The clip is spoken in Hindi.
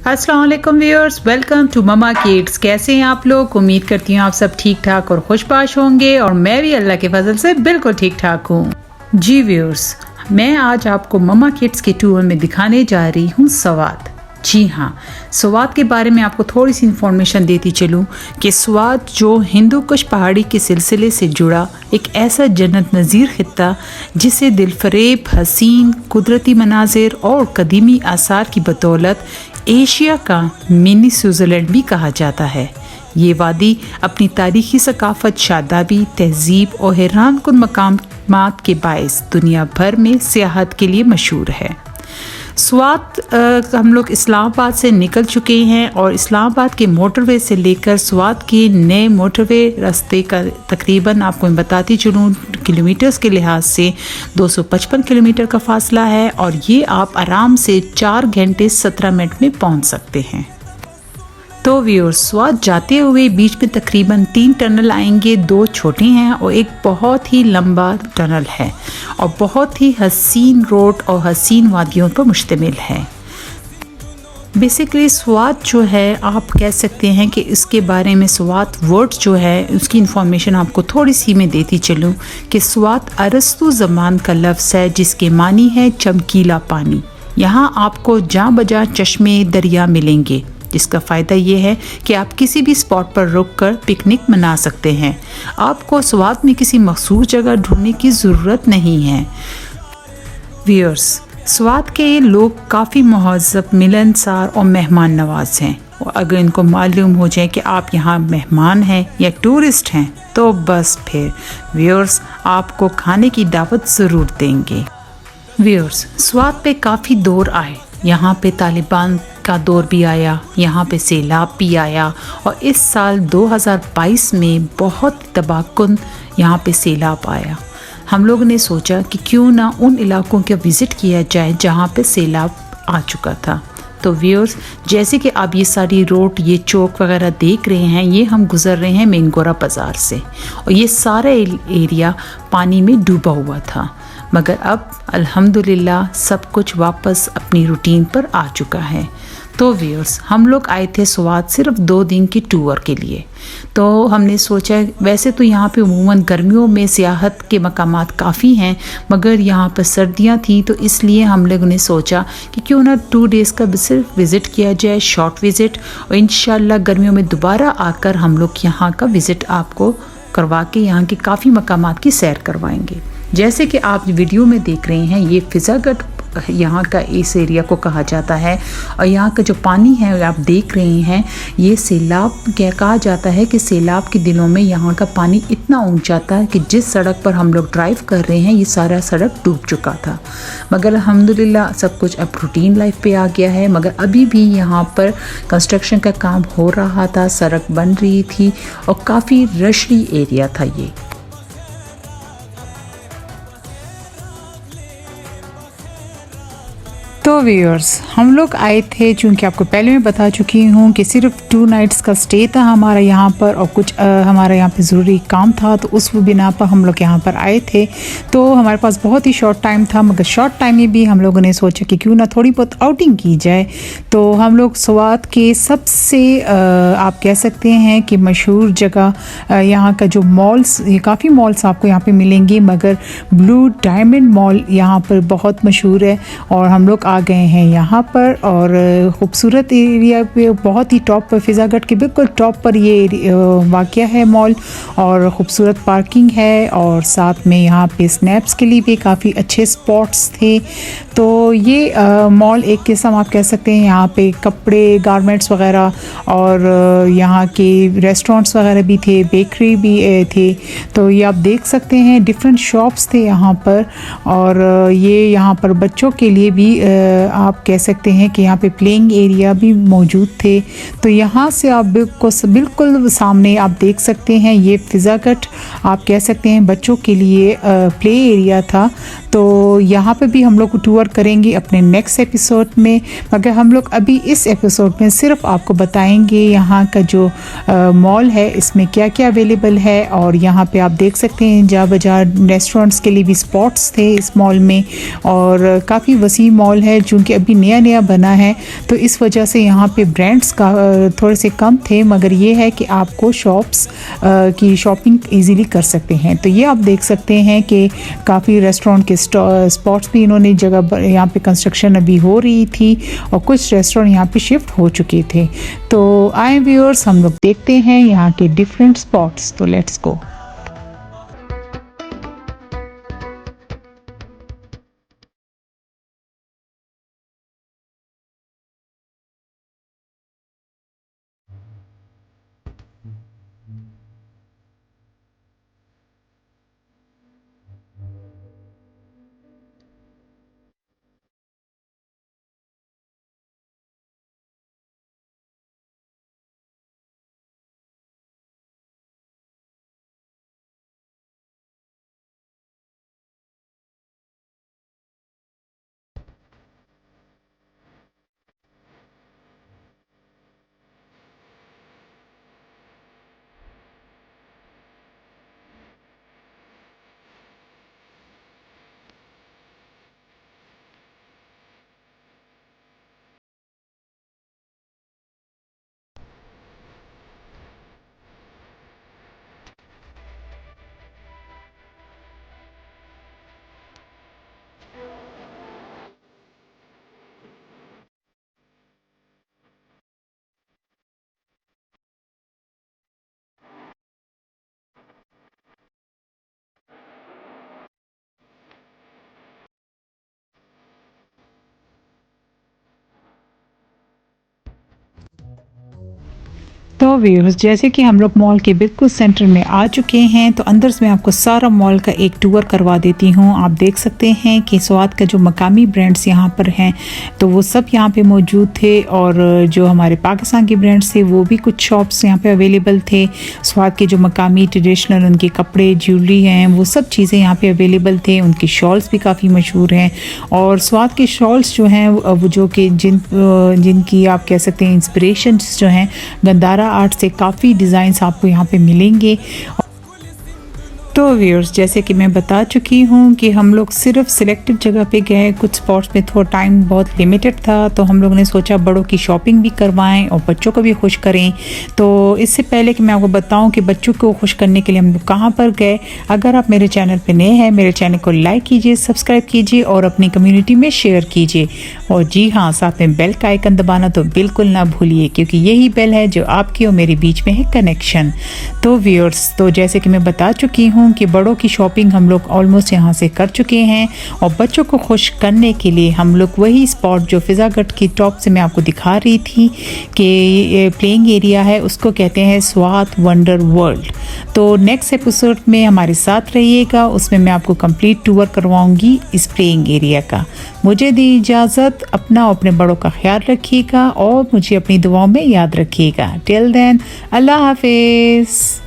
अस्सलाम वालेकुम viewers, welcome to Mama Kids. कैसे हैं आप लोग? उम्मीद करती हूँ आप सब ठीक ठाक और खुशबाश होंगे और मैं भी अल्लाह के फजल से बिल्कुल ठीक ठाक हूँ। जी व्यूअर्स, मैं आज आपको ममा किड्स के टूर में दिखाने जा रही हूँ स्वात। जी हाँ, स्वात के बारे में आपको थोड़ी सी इन्फॉर्मेशन देती चलूँ कि स्वात जो हिंदू कुश पहाड़ी के सिलसिले से जुड़ा एक ऐसा जन्नत नज़ीर खित्ता जिसे दिलफरेब, हसीन कुदरती मनाजिर और कदीमी आसार की बदौलत एशिया का मिनी स्विट्ज़रलैंड भी कहा जाता है। ये वादी अपनी तारीखी सकाफत, शादाबी, तहजीब और हैरान कुन मकामात के बायस दुनिया भर में सियाहत के लिए मशहूर है। स्वात हम लोग इस्लामाबाद से निकल चुके हैं और इस्लामाबाद के मोटरवे से लेकर स्वात के नए मोटरवे रास्ते का तकरीबन आपको मैं बताती चलूँ किलोमीटर्स के लिहाज से 255 किलोमीटर का फासला है और ये आप आराम से 4 घंटे 17 मिनट में पहुंच सकते हैं। तो व्यूअर्स, स्वात जाते हुए बीच में तकरीबन 3 टनल आएंगे, 2 छोटे हैं और एक बहुत ही लंबा टनल है और बहुत ही हसीन रोड और हसीन वादियों पर मुश्तमिल है। बेसिकली स्वात जो है आप कह सकते हैं कि इसके बारे में स्वात वर्ड जो है उसकी इन्फॉर्मेशन आपको थोड़ी सी मैं देती चलूँ कि स्वात अरस्तु ज़बान का लफ्ज़ है जिसके मानी है चमकीला पानी। यहाँ आपको जहाँ बजा चश्मे दरिया मिलेंगे जिसका फ़ायदा ये है कि आप किसी भी स्पॉट पर रुककर पिकनिक मना सकते हैं। आपको स्वात में किसी मखसूस जगह ढूंढने की ज़रूरत नहीं है। व्यूअर्स, स्वात के लोग काफ़ी महज़्ज़ब, मिलनसार और मेहमान नवाज हैं और अगर इनको मालूम हो जाए कि आप यहाँ मेहमान हैं या टूरिस्ट हैं तो बस फिर व्यूअर्स आपको खाने की दावत ज़रूर देंगे। व्यूअर्स, स्वात पे काफ़ी दौर आए। यहाँ पे तालिबान का दौर भी आया, यहाँ पे सैलाब भी आया और इस साल 2022 में बहुत तबाहकुन यहाँ पे सैलाब आया। हम लोगों ने सोचा कि क्यों ना उन इलाकों का विज़िट किया जाए जहाँ पे सैलाब आ चुका था। तो व्यूअर्स, जैसे कि आप ये सारी रोड, ये चौक वगैरह देख रहे हैं, ये हम गुज़र रहे हैं मेंगोरा बाज़ार से और ये सारा एरिया पानी में डूबा हुआ था, मगर अब अल्हम्दुलिल्लाह सब कुछ वापस अपनी रूटीन पर आ चुका है। तो व्यूअर्स, हम लोग आए थे स्वात सिर्फ 2 दिन की टूर के लिए। तो हमने सोचा वैसे तो यहाँ पे उमूमन गर्मियों में सियाहत के मकामात काफ़ी हैं, मगर यहाँ पर सर्दियाँ थी तो इसलिए हम लोगों ने सोचा कि क्यों ना 2 डेज़ का सिर्फ विज़िट किया जाए, शॉर्ट विज़िट, और इंशाल्लाह गर्मियों में दोबारा आकर हम लोग यहाँ का विज़िट आपको करवा के यहाँ के काफ़ी मकामात की सैर करवाएंगे। जैसे कि आप वीडियो में देख रहे हैं, ये फिजागढ़ यहाँ का इस एरिया को कहा जाता है और यहाँ का जो पानी है आप देख रहे हैं, ये सैलाब क्या कहा जाता है कि सैलाब के दिनों में यहाँ का पानी इतना ऊंचा था कि जिस सड़क पर हम लोग ड्राइव कर रहे हैं ये सारा सड़क डूब चुका था, मगर अल्हम्दुलिल्लाह सब कुछ अब रूटीन लाइफ पे आ गया है। मगर अभी भी यहाँ पर कंस्ट्रक्शन का काम हो रहा था, सड़क बन रही थी और काफ़ी रशली एरिया था ये। तो व्यूअर्स, हम लोग आए थे, चूँकि आपको पहले मैं बता चुकी हूँ कि सिर्फ 2 नाइट्स का स्टे था हमारा यहाँ पर और कुछ हमारा यहाँ पे ज़रूरी काम था, तो उस बिना पर हम लोग यहाँ पर आए थे। तो हमारे पास बहुत ही शॉर्ट टाइम था, मगर शॉर्ट टाइम में भी हम लोगों ने सोचा कि क्यों ना थोड़ी बहुत आउटिंग की जाए। तो हम लोग स्वात के सबसे आप कह सकते हैं कि मशहूर जगह यहाँ का जो मॉल्स, ये काफ़ी मॉल्स आपको यहाँ पर मिलेंगे, मगर ब्लू डायमंड मॉल यहाँ पर बहुत मशहूर है और हम लोग आ गए हैं यहाँ पर। और ख़ूबसूरत एरिया पे, बहुत ही टॉप पर, फिजागढ़ के बिल्कुल टॉप पर ये वाक़या है मॉल और ख़ूबसूरत पार्किंग है और साथ में यहाँ पे स्नैप्स के लिए भी काफ़ी अच्छे स्पॉट्स थे। तो ये मॉल एक किस्म आप कह सकते हैं, यहाँ पे कपड़े, गारमेंट्स वगैरह और यहाँ के रेस्टोरेंट्स वगैरह भी थे, बेकरी भी थे। तो ये आप देख सकते हैं डिफरेंट शॉप्स थे यहाँ पर और ये यहाँ पर बच्चों के लिए भी आप कह सकते हैं कि यहाँ पे प्लेइंग एरिया भी मौजूद थे। तो यहाँ से आप बिल्कुल सामने आप देख सकते हैं, ये फिजागढ़ आप कह सकते हैं बच्चों के लिए प्ले एरिया था। तो तो यहाँ पे भी हम लोग टूर करेंगे अपने नेक्स्ट एपिसोड में, मगर हम लोग अभी इस एपिसोड में सिर्फ आपको बताएंगे यहाँ का जो मॉल है इसमें क्या क्या अवेलेबल है। और यहाँ पे आप देख सकते हैं जा बाजार रेस्टोरेंट्स के लिए भी स्पॉट्स थे इस मॉल में, और काफ़ी वसी मॉल है चूँकि अभी नया नया बना है, तो इस वजह से यहाँ पे ब्रांड्स का थोड़े से कम थे, मगर ये है कि आपको शॉप्स की शॉपिंग इजीली कर सकते हैं। तो ये आप देख सकते हैं कि काफ़ी रेस्टोरेंट के स्पॉट्स भी इन्होंने जगह यहाँ पे कंस्ट्रक्शन अभी हो रही थी और कुछ रेस्टोरेंट यहाँ पे शिफ्ट हो चुके थे। तो आए व्यूअर्स हम लोग देखते हैं यहाँ के डिफरेंट स्पॉट्स। तो लेट्स गो। तो व्यूअर्स जैसे कि हम लोग मॉल के बिल्कुल सेंटर में आ चुके हैं, तो अंदर से मैं आपको सारा मॉल का एक टूर करवा देती हूँ। आप देख सकते हैं कि स्वाद का जो मकामी ब्रांड्स यहाँ पर हैं तो वो सब यहाँ पे मौजूद थे, और जो हमारे पाकिस्तान के ब्रांड्स थे वो भी कुछ शॉप्स यहाँ पे अवेलेबल थे। स्वाद के जो मकामी ट्रेडिशनल उनके कपड़े ज्वेलरी हैं वो सब चीज़ें यहाँ पे अवेलेबल थे। उनके शॉल्स भी काफ़ी मशहूर हैं, और स्वाद के शॉल्स जो हैं वो जो कि जिनकी आप कह सकते हैं इंस्पिरेशन जो हैं गंदारा आर्ट से काफ़ी डिज़ाइंस आपको यहाँ पे मिलेंगे। तो व्यूअर्स जैसे कि मैं बता चुकी हूँ कि हम लोग सिर्फ सिलेक्टेड जगह पे गए, कुछ स्पॉट्स में थोड़ा टाइम बहुत लिमिटेड था, तो हम लोग ने सोचा बड़ों की शॉपिंग भी करवाएं और बच्चों को भी खुश करें। तो इससे पहले कि मैं आपको बताऊं कि बच्चों को खुश करने के लिए हम लोग कहाँ पर गए, अगर आप मेरे चैनल पे नए हैं मेरे चैनल को लाइक कीजिए, सब्सक्राइब कीजिए और अपनी कम्युनिटी में शेयर कीजिए। और जी हाँ, साथ में बेल का आइकन दबाना तो बिल्कुल ना भूलिए, क्योंकि यही बेल है जो आपकी और मेरे बीच में है कनेक्शन। तो व्यूअर्स तो जैसे कि मैं बता चुकी हूँ कि बड़ों की शॉपिंग हम लोग ऑलमोस्ट यहाँ से कर चुके हैं, और बच्चों को खुश करने के लिए हम लोग वही स्पॉट जो फिजागढ़ की टॉप से मैं आपको दिखा रही थी कि प्लेइंग एरिया है, उसको कहते हैं स्वाद वंडर वर्ल्ड। तो नेक्स्ट एपिसोड में हमारे साथ रहिएगा, उसमें मैं आपको कंप्लीट टूर करवाऊंगी इस प्लेइंग एरिया का। मुझे दी इजाज़त, अपना और अपने बड़ों का ख्याल रखिएगा और मुझे अपनी दुआओं में याद रखिएगा। टिल देन अल्लाह हाफिज़।